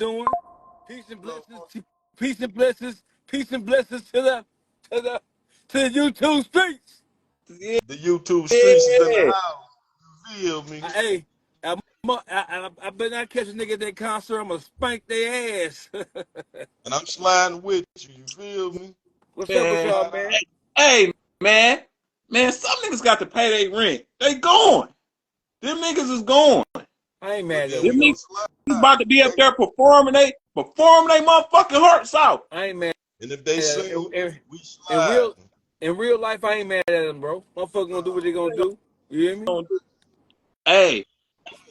doing? Peace and blessings. Peace and blessings. Peace and blessings to the to the YouTube streets. Yeah. The YouTube streets is in the house. You feel me? Hey, I better not catch a nigga at that concert. I'ma spank their ass. And I'm sliding with you. You feel me? What's up with Man. y'all, man? Hey, man. Man, some niggas got to pay their rent. They going. Them niggas is going. I ain't mad at We Them them. gonna niggas about to be up there performing they motherfucking hearts out. I ain't mad. And if they sing, we In slide. real life, I ain't mad at them, bro. Motherfucker gonna do what they gonna do. You hear me? Hey,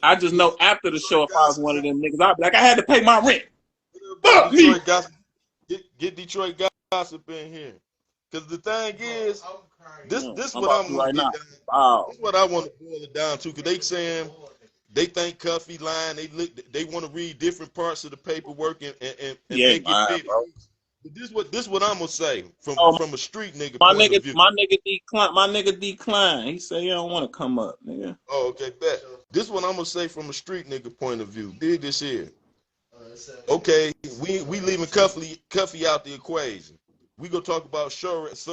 I just know after the show, if I was one of them niggas, I'd be like, I had to pay my rent. Fuck me. Detroit gossip. Get Detroit gossip in here. Cause the thing is, this what I'm right now. This is what I want to boil it down to. Cause they saying they think Cuffy lying. They want to read different parts of the paperwork and make it fit. Bro. But this what I'm gonna say from a street nigga My point of view. nigga decline. He say he don't want to come up, nigga. Oh, okay, bet. This what I'm gonna say from a street nigga point of view. Dig this here. Okay, we leaving Cuffy out the equation. We gonna talk about Suarez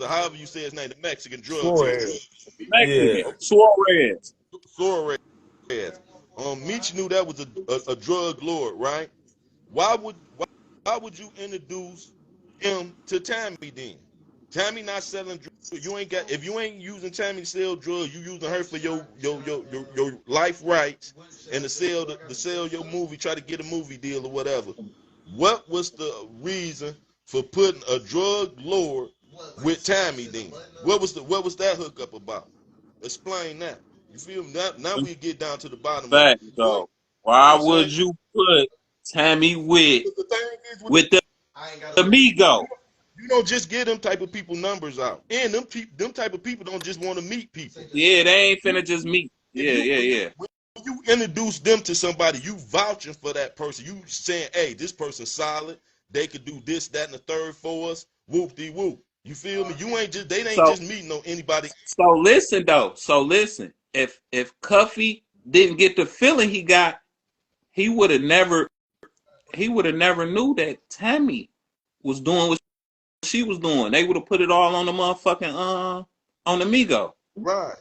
or however you say his name, the Mexican drug dealer. Yeah. Suarez. Suarez. Meech knew that was a drug lord, right? Why would you introduce him to Tammy then? Tammy not selling drugs. If you ain't using Tammy to sell drugs, you using her for your life rights and to sell your movie, try to get a movie deal or whatever. What was the reason for putting a drug lord with Tammy then? What was that hookup about? Explain that. You feel me? Now we get down to the bottom Fact, of it. though. Why would you put Tammy with the amigo? You don't just get them type of people numbers out. And them type of people don't just want to meet people. Yeah, they ain't finna just meet. Yeah. When you introduce them to somebody, you vouching for that person. You saying, hey, this person's solid. They could do this, that, and the third for us. Whoop-de-whoop. You feel me? They ain't just meeting on anybody. So listen, though. If Cuffy didn't get the feeling he got, he would have never knew that Tammy was doing what she was doing. They would have put it all on the motherfucking on the Migo. Right.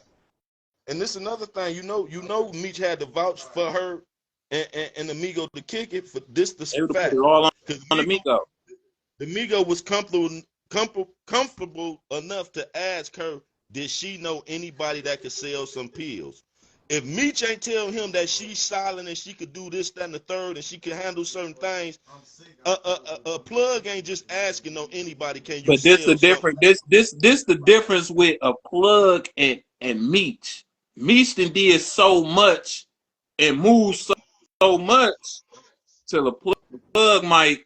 And this another thing, you know Meech had to vouch for her and the Migo to kick it for this the They would have fact. put it all on the Migo. The Migo was comfortable enough to ask her, did she know anybody that could sell some pills? If Meech ain't tell him that she's silent and she could do this, that, and the third, and she can handle certain things, a plug ain't just asking no anybody can you. But this the difference. This the difference with a plug and Meech. Meech did so much and moved so much till the plug might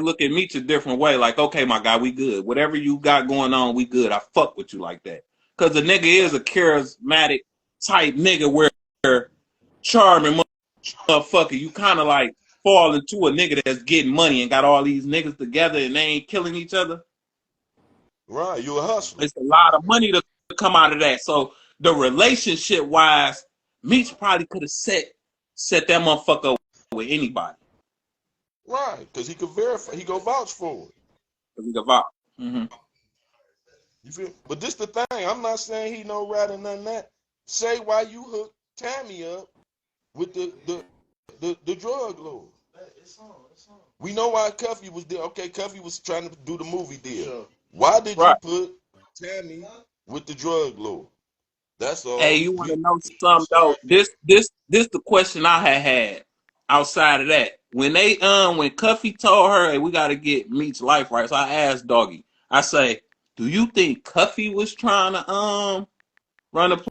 look at Meech a different way. Like, okay, my guy, we good. Whatever you got going on, we good. I fuck with you like that. Cause the nigga is a charismatic type nigga where charming motherfucker, you kind of like fall into a nigga that's getting money and got all these niggas together and they ain't killing each other. Right, you a hustler. It's a lot of money to come out of that. So the relationship wise, Meech probably could have set that motherfucker up with anybody. Right, because he could verify, he go vouch for it. Because he could vouch. Mm-hmm. You feel? But this the thing. I'm not saying he no rat or none of that. Say why you hooked Tammy up with the drug lord. We know why Cuffy was there. Okay, Cuffy was trying to do the movie deal. Sure. Why did you put Tammy with the drug lord? That's all. Hey, you want to know something though? This the question I had outside of that. When when Cuffy told her, hey, we got to get Meech's life rights, I asked Doggy. I say, do you think Cuffy was trying to run a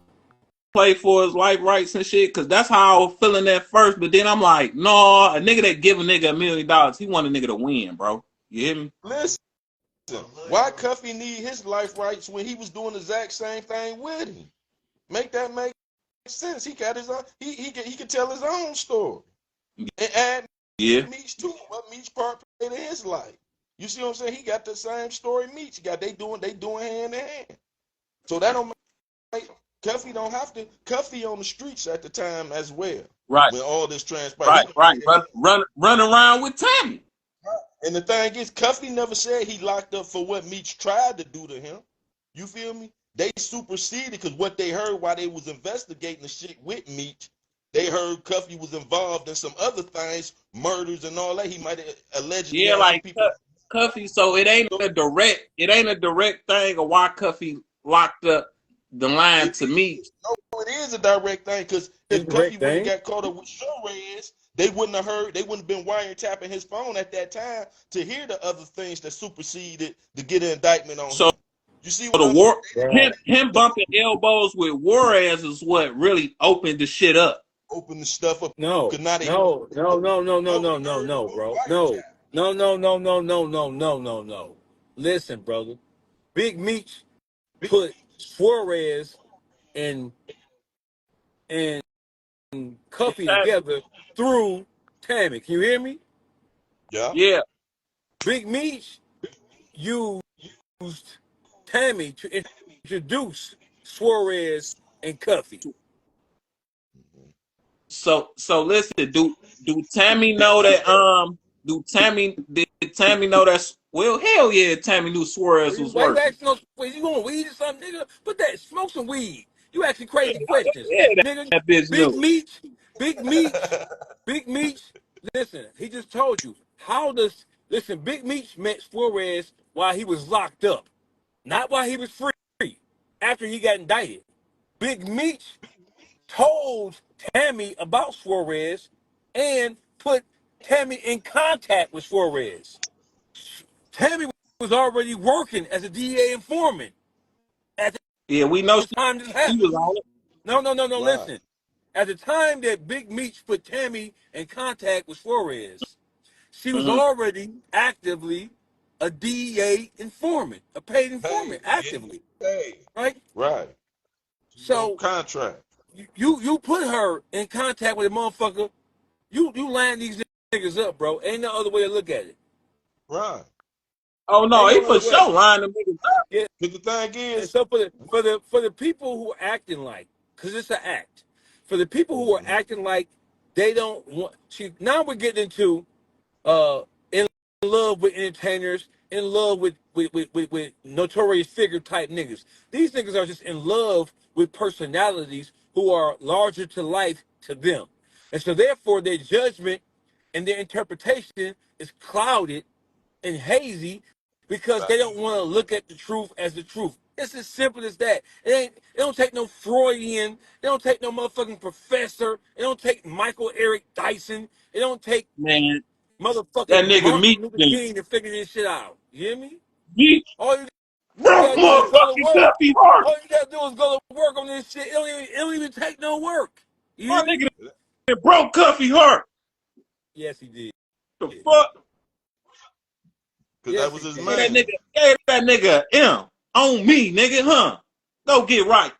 play for his life rights and shit? Because that's how I was feeling at first. But then I'm like, no, a nigga that give a nigga $1 million, he want a nigga to win, bro. You hear me? Listen, why Cuffy need his life rights when he was doing the exact same thing with him? Make that make sense. He got his own. He can tell his own story and add Meech to what Meech part played in his life. You see what I'm saying? He got the same story Meech got. They doing hand in hand. So that don't make Cuffy don't have to. Cuffy on the streets at the time as well. Right, When all this transpired. right. Run around with Tammy. And the thing is, Cuffy never said he locked up for what Meech tried to do to him. You feel me? They superseded because what they heard while they was investigating the shit with Meech, they heard Cuffy was involved in some other things, murders and all that. He might have allegedly Yeah, had some like people. Cuffy. So it ain't a direct thing of why Cuffy locked up the line to Meech. No, it is a direct thing because if Cuffy would have got caught up with Suarez, they wouldn't have been wiretapping his phone at that time to hear the other things that superseded to get an indictment on him. You see what I'm saying? Him bumping elbows with Juarez is what really opened the shit up. Open the stuff up. No, bro. No. Listen, brother. Big Meech put Suarez and Cuffy together through Tammy. Can you hear me? Yeah. Big Meech used Tammy to introduce Suarez and Cuffy. So listen, do Tammy know that did Tammy know that? Well, hell yeah, Tammy knew Suarez was working. You want weed or something, nigga? Put that, smoke some weed. You asking crazy questions, nigga. That bitch Big Meech. Listen, he just told you Big Meech met Suarez while he was locked up, not while he was free. After he got indicted, Big Meech told Tammy about Suarez and put Tammy in contact with Suarez. Tammy was already working as a DEA informant at we know the time this happened. She was on it. No. Right. Listen, at the time that Big Meech put Tammy in contact with Suarez, she was already actively a DEA informant, a paid informant, actively. Right. So contract. You put her in contact with a motherfucker. You line these niggas up, bro. Ain't no other way to look at it. Right. Oh no, he for sure line them niggas up. Yeah. But the thing is, and so for the people who are acting like, because it's an act, for the people who are acting like they don't want. Now we're getting into in love with entertainers, in love with notorious figure type niggas. These niggas are just in love with personalities who are larger to life to them. And so therefore their judgment and their interpretation is clouded and hazy because they don't want to look at the truth as the truth. It's as simple as that. It don't take no Freudian. It don't take no motherfucking professor. It don't take Michael Eric Dyson. It don't take motherfucking that nigga Meech to figure this shit out. You hear me? Meech. All you gotta do is go to work on this shit. It don't even take no work. You hear me? It broke Cuffy heart. Yes, he did. The fuck? Because that was his man. That nigga M on me, nigga, huh? Go get right.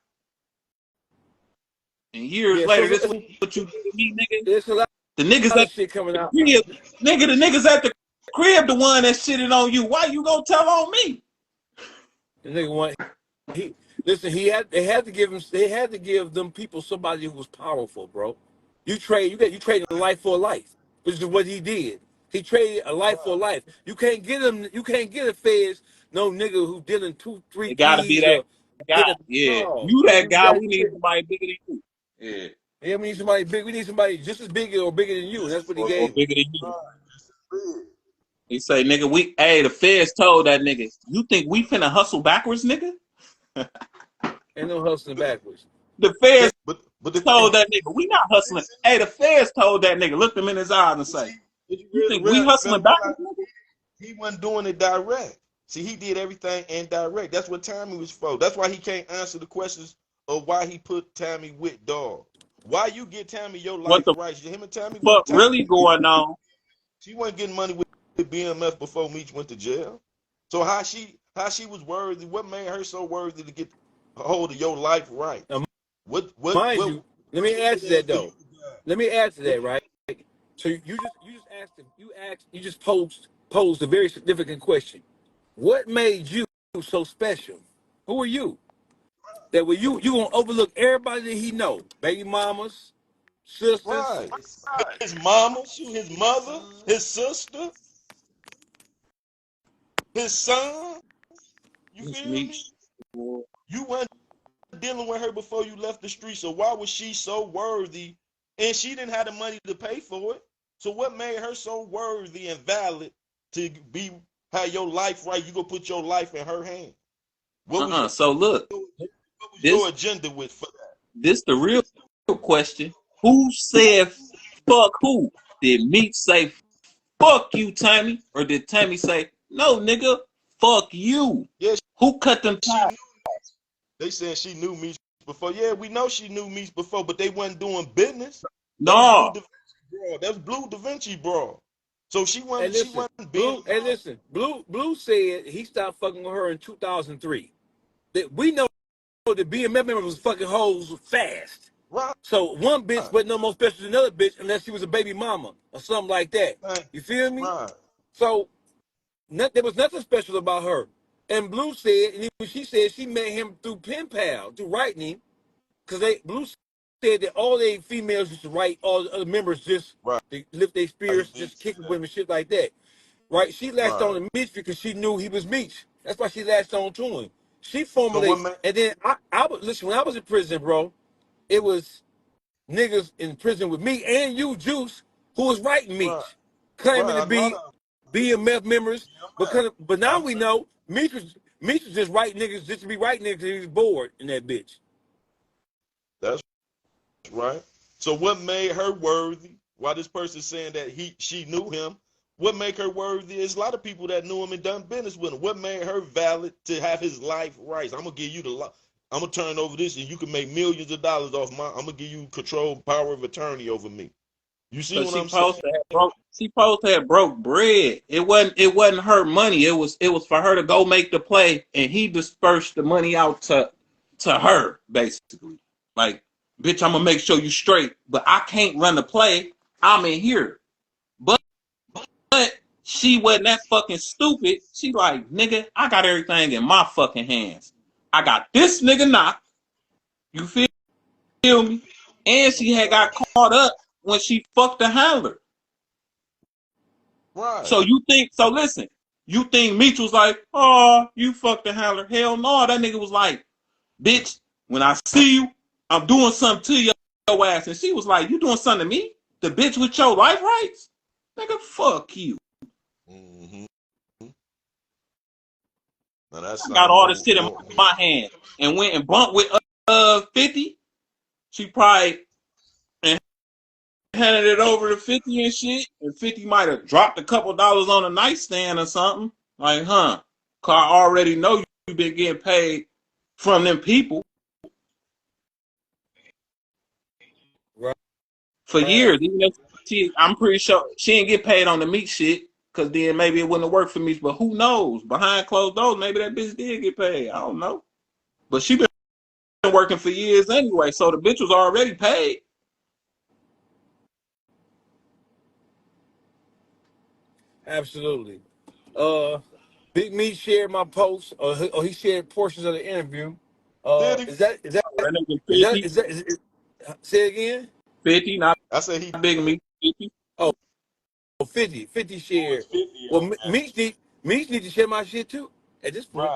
And years later, this is what you do to me, nigga. There's a lot the niggas that shit coming out. The niggas at the crib, the one that shitted on you. Why you gonna tell on me? The nigga they had to give them people somebody who was powerful, bro. You traded a life for a life, which is what he did. He traded a life for a life. You can't get a feds, no nigga who dealing 2, 3 It gotta be that guy. Yeah. No. You that guy, we need somebody bigger than you. Yeah. Yeah, we need somebody big. We need somebody just as big or bigger than you. That's what he gave. Or bigger than you. He say, nigga, the feds told that nigga, you think we finna hustle backwards, nigga? Ain't no hustling backwards. The feds told that nigga, we not hustling. Hey, the feds told that nigga, look him in his eyes and say, you think we hustling backwards, nigga? He wasn't doing it direct. See, he did everything indirect. That's what Tammy was for. That's why he can't answer the questions of why he put Tammy with Dawg. Why you get Tammy your life rights? Him and Tammy. What really going on? She wasn't getting money with BMF before Meech went to jail. So how she was worthy? What made her so worthy to get a hold of your life right? Let me add to that though. Let me add to that, right? So you just posed a very significant question. What made you so special? Who are you? that when you gonna overlook everybody that he know, baby mamas, sisters. Right. His mama, his mother, his sister, his son. You It's feel me? Meech. You weren't dealing with her before you left the street, so why was she so worthy? And she didn't have the money to pay for it. So what made her so worthy and valid to have your life right? You go put your life in her hand. What was So look, your agenda with for that? This the real question. Who said fuck who? Did Meech say fuck you, Tammy? Or did Tammy say, no, nigga, fuck you? Yeah, Who cut them ties? they saying she knew Meech before. Yeah, we know she knew Meech before, but they wasn't doing business. No. That was Blue Da Vinci, bro. So she wasn't. And listen, She wasn't being. Blue said he stopped fucking with her in 2003. That we know that being member was fucking hoes fast. Right. So one bitch wasn't no more special than another bitch unless she was a baby mama or something like that. You feel me? Right. So there was nothing special about her. And Blue said, and even she said she met him through pen pal, through writing him, because Blue said that all they females used to write, all the other members just to lift their spirits, just kick with him and shit like that. Right? She latched on to Meech because she knew he was Meech. That's why she latched on to him. She formulated, and then I would listen when I was in prison, bro. It was niggas in prison with me and you, Juice, who was writing Meech, claiming to be BMF members. But now we know Meech was just writing niggas just to be writing niggas. He was bored in that bitch. That's right. So what made her worthy? Why this person saying that she knew him? What made her worthy? There's a lot of people that knew him and done business with him. What made her valid to have his life rights? I'm gonna give you I'm gonna turn over this, and you can make millions of dollars off I'm gonna give you control, power of attorney over me. You see what I'm saying? She supposed to have broke bread. It wasn't her money. It was for her to go make the play, and he dispersed the money out to her, basically. Like, bitch, I'm gonna make sure you straight, but I can't run the play. I'm in here. But she wasn't that fucking stupid. She like, nigga, I got everything in my fucking hands. I got this nigga knocked. You feel me? And she had got caught up when she fucked the handler. Right. So listen, you think Meech was like, oh, you fucked the handler? Hell no, that nigga was like, bitch, when I see you, I'm doing something to your ass. And she was like, you doing something to me? The bitch with your life rights? Nigga, fuck you. Mm-hmm. Now that's I got all this shit in my hand and went and bumped with 50. She probably handed it over to 50 and shit, and 50 might have dropped a couple dollars on a nightstand or something. Like, cause I already know you've been getting paid from them people for years. Even if I'm pretty sure she didn't get paid on the Meech shit, cause then maybe it wouldn't have worked for me. But who knows? Behind closed doors, maybe that bitch did get paid. I don't know. But she been working for years anyway, so the bitch was already paid. Absolutely. Big Meech shared my post, or he shared portions of the interview. Is that say again? 50, not I said he Big Meech. 50. Oh, 50. 50 shared. Well, Meech need to share my shit too. At this point,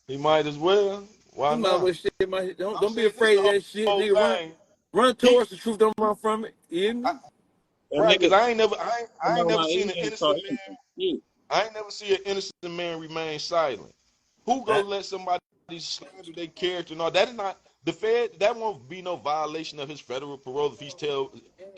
he might as well. Why he might as not? well share my shit. Don't be afraid of that shit, nigga. Run towards the truth. Don't run from it. You hear me? Right, because I ain't never seen an innocent man. I ain't never seen an innocent man remain silent. Who gonna let somebody slander their character? No, that is not the Fed. That won't be no violation of his federal parole if he's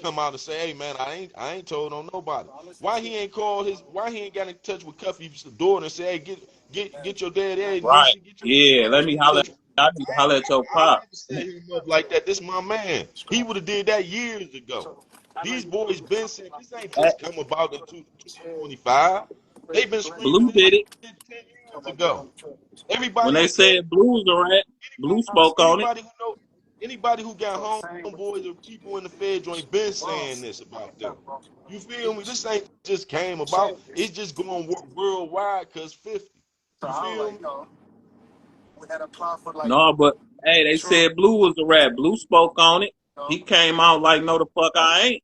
come out and say, "Hey man, I ain't told on nobody." Why he ain't got in touch with Cuffy's daughter and say, "Hey, get your dad there." Right. Yeah. Let me holler. I need to holler at your pop. Set him up like that. This my man. He would have did that years ago. These boys been saying this ain't just come about in 2025. They've been screaming. Blue did it 10 years ago. Everybody when they said Blue was a rat. Blue spoke on it. Anybody who got homeboys or people in the Fed joint been saying this about them. You feel me? This ain't just came about. It's just going worldwide because 50. You feel me? No, but Hey, they said Blue was a rat. Blue spoke on it. He came out like, no, the fuck I ain't.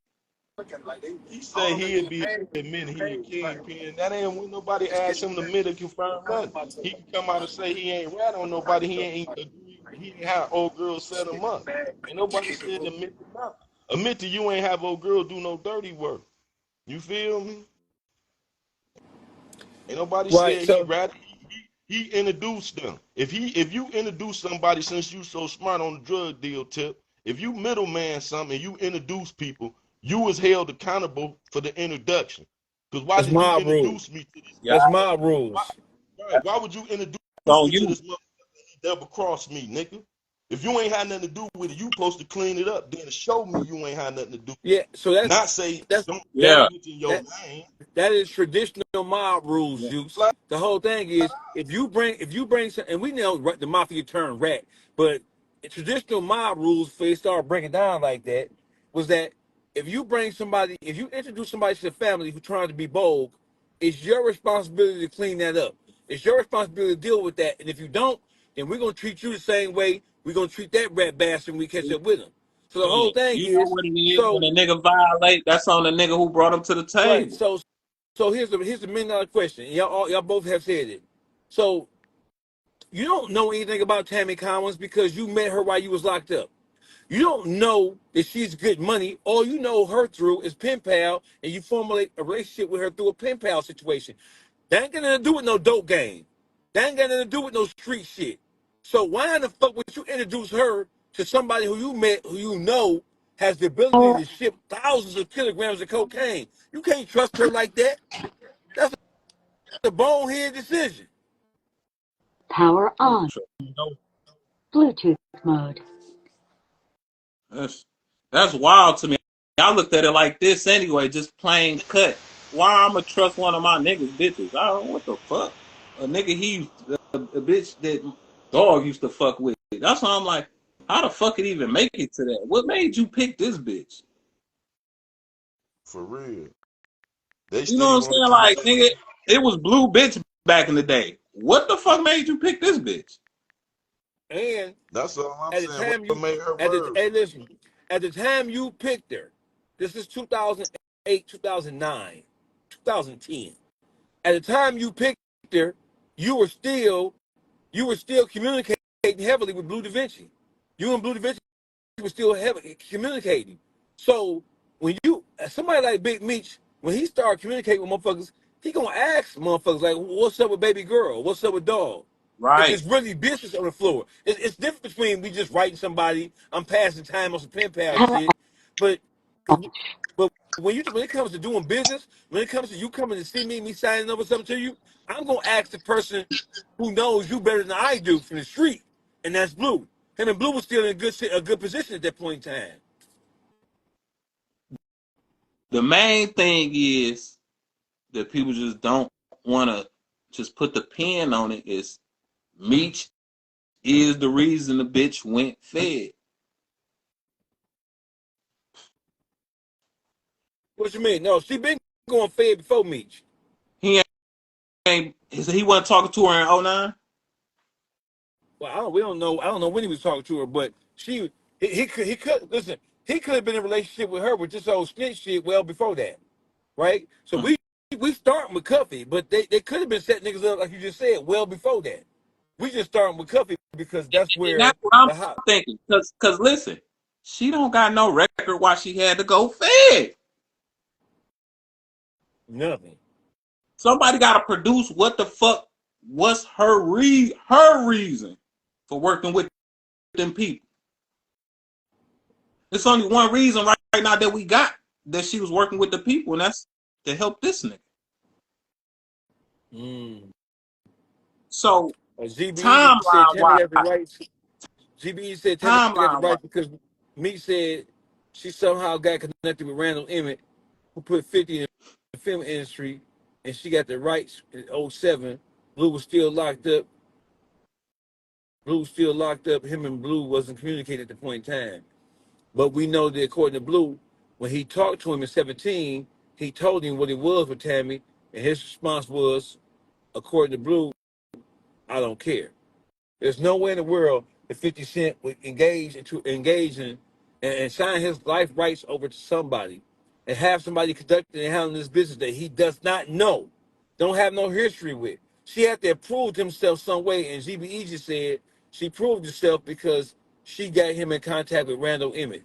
He said he'd be admitting he a kingpin. That ain't when nobody asked him to admit or confirm nothing. He can come out and say he ain't rat on nobody. He ain't agree. He ain't have old girl set him up. Ain't nobody said admit to nothing. Admit to you ain't have old girl do no dirty work. You feel me? Ain't nobody Right. said he So rat. He introduced them. If you introduce somebody, since you so smart on the drug deal tip, if you middleman something and you introduce people, you was held accountable for the introduction. Because why that's did you my rule. introduce me to this? Yeah, That's my Why, rules. why would you introduce on me to you. this motherfucker and he double cross me, nigga? If you ain't had nothing to do with it, you supposed to clean it up. Then show me you ain't had nothing to do. Yeah. So Not say that's don't that Yeah. mention your that name. that is traditional mob rules, Yeah. Juice. Like, The whole thing is if you bring some, and we know the mafia turned rat, but traditional mob rules, if they start breaking down like that, was that if you introduce somebody to the family who's trying to be bold, it's your responsibility to clean that up. It's your responsibility to deal with that. And if you don't, then we're gonna treat you the same way we're gonna treat that rat bastard when we catch up with him. So the whole thing You know is, what it is so when a nigga violate. That's on the nigga who brought him to the right, table. so here's the $1 million question. Y'all both have said it. So you don't know anything about Tammy Cowins because you met her while you was locked up. You don't know that she's good money. All you know her through is pen pal, and you formulate a relationship with her through a pen pal situation. That ain't got nothing to do with no dope game. That ain't got nothing to do with no street shit. So why in the fuck would you introduce her to somebody who you met, who you know has the ability to ship thousands of kilograms of cocaine? You can't trust her like that. That's a bonehead decision. Power on. Bluetooth mode. That's wild to me. I looked at it like this anyway, just plain cut. Why I'ma trust one of my niggas bitches? I don't know what the fuck. A nigga a bitch that dog used to fuck with. That's why I'm like, how the fuck it even make it to that? What made you pick this bitch? for real. They You know steady what I'm want to saying? keep Like, saying, nigga, it was blue bitch back in the day. What the fuck made you pick this bitch? And that's all I'm at the saying. time What you made her at the worse? hey listen, at the time you picked her, this is 2008, 2009, 2010. At the time you picked her, you were still communicating heavily with Blue Da Vinci. You and Blue Da Vinci were still heavily communicating. So when somebody like Big Meech, when he started communicating with motherfuckers, he gonna ask motherfuckers like, "What's up with baby girl? What's up with dog?" If Right. it's really business on the floor, it's different between we just writing somebody, I'm passing time on some pen pal Power shit, but but when it comes to doing business, when it comes to you coming to see me signing over something to you, I'm gonna ask the person who knows you better than I do from the street, and that's Blue. Him and Blue was still in a good position at that point in time. The main thing is that people just don't want to just put the pen on it is Meech is the reason the bitch went fed. What you mean? No, she been going fed before Meech. He he wasn't talking to her in '09. Well, we don't know. I don't know when he was talking to her, but he could listen. He could have been in a relationship with her with this old snitch shit well before that, right? So we starting with Cuffy, but they could have been setting niggas up like you just said well before that. We just starting with Cuffy because that's And that's where what I'm the hot thinking. Cause listen, she don't got no record why she had to go fed. nothing. Somebody got to produce what the fuck was her reason for working with them people. It's only one reason right now that we got that she was working with the people, and that's to help this nigga. Mm. So GBE said timeline Tammy wise, has the rights. GBE said Tammy got the timeline wise, rights because Meech said she somehow got connected with Randall Emmett, who put 50 in the film industry, and she got the rights in '07. Blue was still locked up. Blue was still locked up. Him and Blue wasn't communicating at the point in time. But we know that according to Blue, when he talked to him in 17, he told him what it was with Tammy, and his response was, according to Blue, I don't care. There's no way in the world if 50 Cent would engage and sign his life rights over to somebody and have somebody conducting and handling this business that he does not know, don't have no history with. She had to have proved himself some way, and GBE just said she proved herself because she got him in contact with Randall Emmett,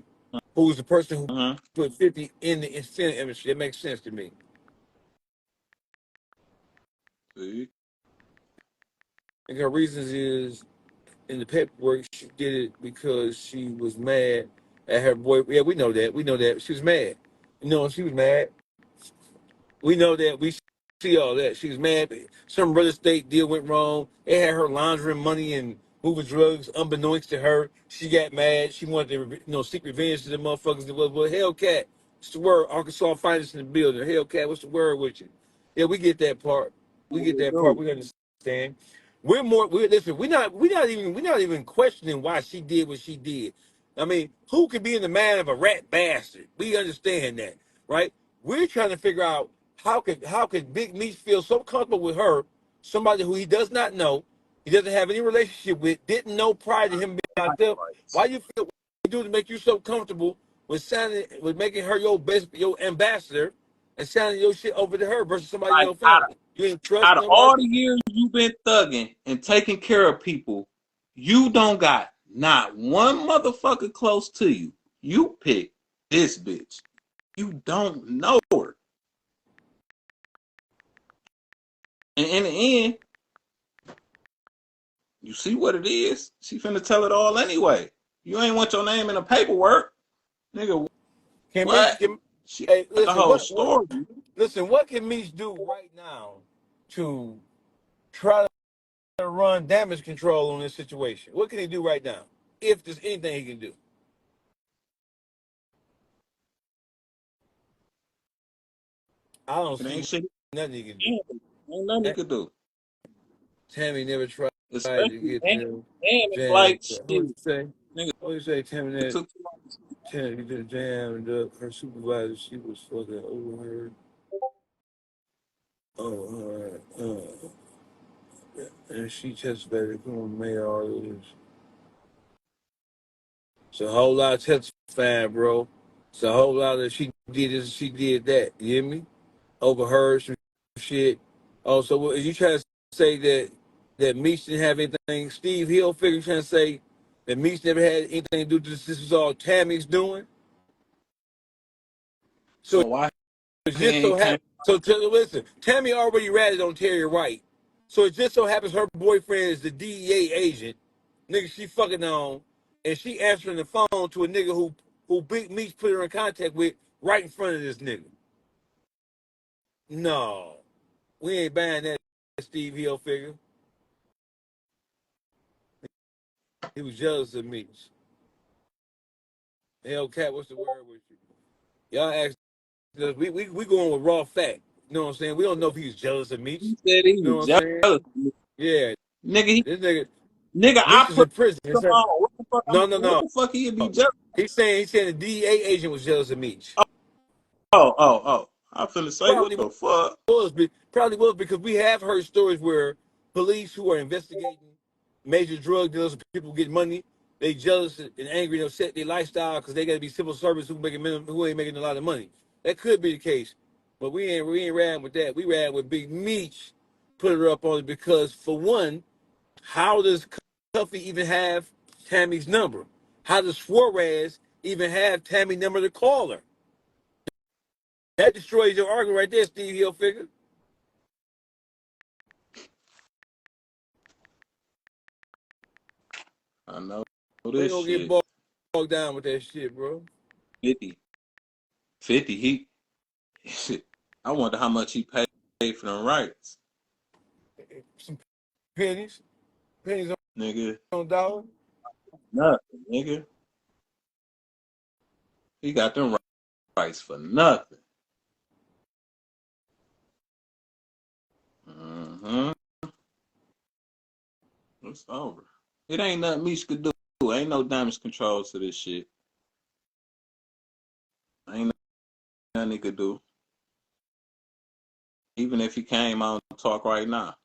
who was the person who Uh-huh. put 50 in the Infinite industry. That makes sense to me. See? And her reasons is in the paperwork she did it because she was mad at her boy. Yeah, we know that. We know that she was mad. You know, she was mad. We know that. We see all that. She was mad. Some real estate deal went wrong. They had her laundering money and moving drugs unbeknownst to her. She got mad. She wanted to, seek revenge to the motherfuckers. Well, Hellcat, what's the word? Arkansas finance in the building. Hellcat, what's the word with you? Yeah, we get that part. We get that part. We understand. Listen. We're not even questioning why she did what she did. I mean, who could be in the mind of a rat bastard? We understand that, right? We're trying to figure out how could Big Meech feel so comfortable with her, somebody who he does not know, he doesn't have any relationship with, didn't know prior to him being locked up. Why you feel what you do to make you so comfortable with making her your ambassador and signing your shit over to her versus somebody in Like your family? You ain't trust out of nobody. all the years you've been thugging and taking care of people, you don't got not one motherfucker close to you. You pick this bitch. You don't know her. And in the end, you see what it is. She finna tell it all anyway. You ain't want your name in the paperwork. Nigga, Can Meech what? can She Hey, got the listen, whole what story. listen, what can Meech do right now to try to run damage control on this situation? What can he do right now? If there's anything he can do. I don't It see ain't shit. nothing he can do. Ain't nothing he could do. Tammy never tried to Especially get and them it's jammed. like What do shit. you say? Nigga, What do you say, Tammy? it That took too long. Tammy just jammed up her supervisor. She was fucking overheard. Oh, and she testified to come on mayor all of this. It's a whole lot of testifying, bro. It's a whole lot of she did this, she did that. You hear me? Overheard some shit. Oh, so what, you trying to say that Meech didn't have anything? Steve Hill figure trying to say that Meech never had anything to do with this. This was all Tammy's doing. So So why it he just so ain't came? happens. So listen, Tammy already ratted on Terry White. So it just so happens her boyfriend is the DEA agent, nigga she fucking on, and she answering the phone to a nigga who Big Meech put her in contact with right in front of this nigga. No, we ain't buying that Steve Hill figure. He was jealous of Meech. Hellcat, what's the word with you? Y'all ask us, we going with raw fact. You know what I'm saying? We don't know if he was jealous of Meech. He said he You know what was I'm saying? jealous. Yeah, Nigga, this nigga nigga, Meech I is put in prison. him on. No, no, What no. the fuck he'd be jealous? He's saying the DEA agent was jealous of Meech. Oh. I'm finna say, what Probably the fuck? was because we have heard stories where police who are investigating major drug dealers, people getting money, they jealous and angry and upset their lifestyle because they got to be civil servants who ain't making a lot of money. That could be the case, but we ain't riding with that. We riding with Big Meech, put her up on it because for one, how does Cuffy even have Tammy's number? How does Suarez even have Tammy's number to call her? That destroys your argument right there, Steve Hill figure. I know We ain't this gonna get shit. bogged down with that shit, bro. 50. 50, shit. I wonder how much he paid for them rights. Some pennies, pennies Nigga, on dollar. nothing, nigga. He got them rights for nothing. Mm-hmm. It's over. It ain't nothing Meech could do. Ain't no damage control to this shit. Ain't nothing he could do. Even if he came on to talk right now.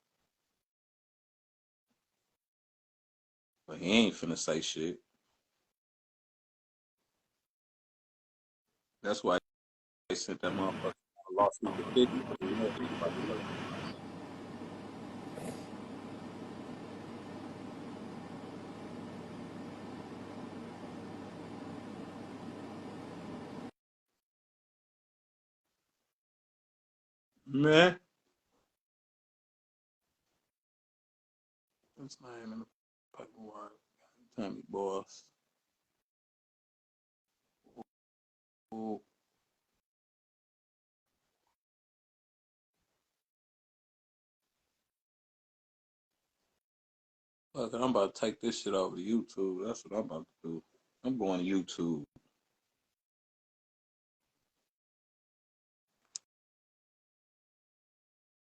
But he ain't finna say shit. That's why they sent that motherfucker lawsuit to 50. You know, man. What's his name in the paperwork? Tammy boss. Ooh. Fuck it, I'm about to take this shit over to YouTube. That's what I'm about to do. I'm going to YouTube.